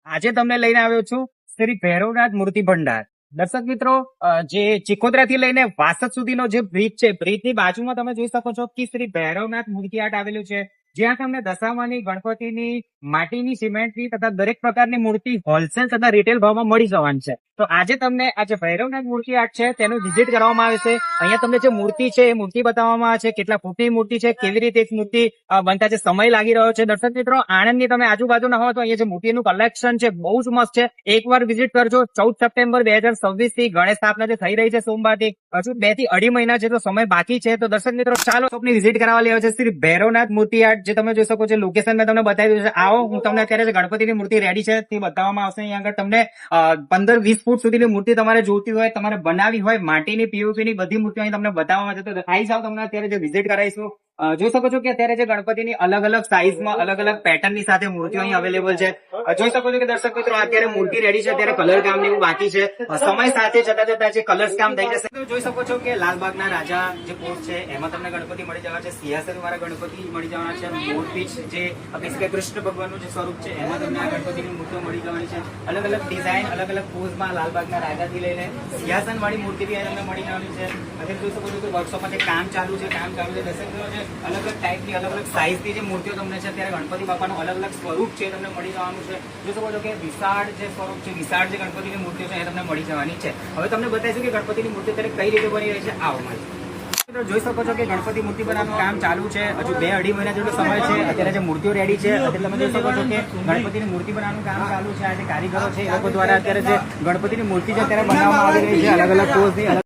આજે તમને લઈને આવ્યો છું શ્રી ભૈરવનાથ મૂર્તિ ભંડાર. દર્શક મિત્રો, જે ચિખોદરા થી લઈને વાસદ સુધીનો જે બ્રિજ છે, બ્રિજ ની બાજુમાં તમે જોઈ શકો છો કે શ્રી ભૈરવનાથ મૂર્તિ આર્ટ આવેલું છે, જ્યાં તમને દશામાની, ગણપતિની, માટીની, સિમેન્ટની તથા દરેક પ્રકારની મૂર્તિ હોલસેલ તથા રિટેલ ભાવમાં મળી જવાની છે. તો આજે તમને આ જે ભૈરવનાથ મૂર્તિ આર્ટ છે તેનું વિઝિટ કરવામાં આવે છે. અહીંયા તમને જે મૂર્તિ છે એ મૂર્તિ બતાવવામાં આવે છે, કેટલા ફૂટની મૂર્તિ છે, કેવી રીતે એક મૂર્તિ બનતા છે, સમય લાગી રહ્યો છે. દર્શક મિત્રો, આણંદની તમે આજુબાજુ ના હો તો અહીંયા જે મૂર્તિનું કલેક્શન છે બહુ જ મસ્ત છે. એકવાર વિઝિટ કરજો. 14 સપ્ટેમ્બર 2026 થી ગણેશ સ્થાપના જે થઈ રહી છે સોમવારથી, હજુ 2 થી 2.5 મહિના છે તો સમય બાકી છે. તો દર્શક મિત્રો, ચાલો શોપની વિઝિટ કરવા લેવા છે શ્રી ભૈરવનાથ મૂર્તિ આર્ટ. જે તમે જોઈ શકો છો, લોકેશન મેં તમને બતાવી દીધું છે. આવો, હું તમને અત્યારે જે ગણપતિની મૂર્તિ રેડી છે તે બતાવવામાં આવશે. અહીંયા આગળ તમને 15-20 ફૂટ સુધીની મૂર્તિ તમારે જોતી હોય, તમારે બનાવી હોય, માટીની, પીઓપી ની બધી મૂર્તિઓ અહીં તમને બતાવવામાં છે. તો આવી જાવ, તમને અત્યારે જે વિઝિટ કરાવીશું. જોઈ શકો છો કે અત્યારે જે ગણપતિની અલગ અલગ સાઈઝમાં, અલગ અલગ પેટર્નની સાથે મૂર્તિઓ અહીં અવેલેબલ છે. જોઈ શકો છો કે દર્શક મિત્રો, અત્યારે મૂર્તિ રેડી છે, અત્યારે કલર કામ ને એવું બાકી છે. સમય સાથે જતા જતા જે કલર્સ કામ થઈ જશે. જોઈ શકો છો કે લાલબાગના રાજા જે પોર્ટ છે એમાં તમને ગણપતિ મળી જવાના છે. સિંહાસન વાળા ગણપતિ મળી જવાના છે. મોરપીંછ જે આપણે કૃષ્ણ ભગવાનનું જે સ્વરૂપ છે એમાં તમને આ ગણપતિની મૂર્તિઓ મળી જવાની છે. અલગ અલગ ડિઝાઇન, અલગ અલગ પોઝમાં લાલબાગના રાજાથી લઈને સિંહાસન વાળી મૂર્તિ બી તમને મળી જવાની છે. અત્યારે જોઈ શકો છો કે વર્કશોપમાં જે કામ ચાલુ છે, દર્શક મિત્રો, છે અલગ અલગ ટાઈપની, અલગ અલગ સાઈઝની જે મૂર્તિઓ તમને છે અત્યારે ગણપતિ બાપાનું અલગ અલગ સ્વરૂપ છે તમને મળી જવાનું છે. જોઈ શકો છો કે વિશાળ જે સ્વરૂપ છે, વિશાળ જે ગણપતિની મૂર્તિઓ છે એ તમને મળી જવાની છે. હવે તમને બતાવીશું કે ગણપતિની મૂર્તિ અત્યારે કઈ રીતે બની રહી છે. આવો મારી જોઈ શકો છો કે ગણપતિ મૂર્તિ બનાવવાનું કામ ચાલુ છે. હજુ 2-2.5 મહિના જેટલો સમય છે. અત્યારે જે મૂર્તિઓ રેડી છે, અત્યારે તમે જોઈ શકો છો કે ગણપતિની મૂર્તિ બનાવવાનું કામ ચાલુ છે. આ જે કારીગરો છે એ લોકો દ્વારા અત્યારે જે ગણપતિની મૂર્તિ છે અત્યારે બનાવવામાં આવી રહી છે. અલગ અલગ પોઝની